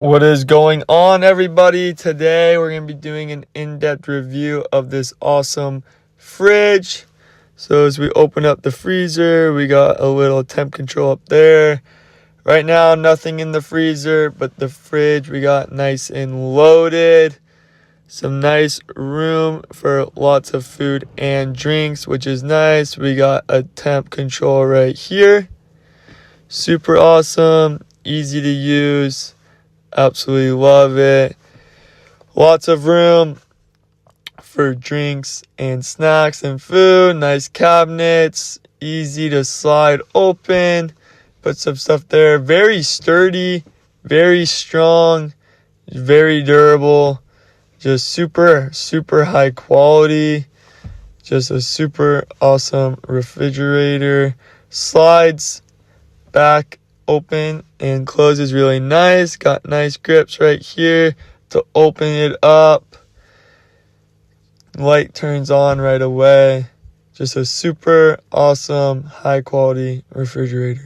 What is going on, everybody? Today we're going to be doing an in-depth review of this awesome fridge. So as we open up the freezer, we got a little temp control up there. Right now, nothing in the freezer, but the fridge we got nice and loaded. Some nice room for lots of food and drinks, which is nice. We got a temp control right here. Super awesome, easy to use. Absolutely love it. Lots of room for drinks and snacks and food. Nice cabinets. Easy to slide open. Put some stuff there. Very sturdy. Very strong. Very durable. Just super high quality. Just a super awesome refrigerator. Slides back open and closes really nice. Got nice grips right here to open it up. Light turns on right away. Just a super awesome high quality refrigerator.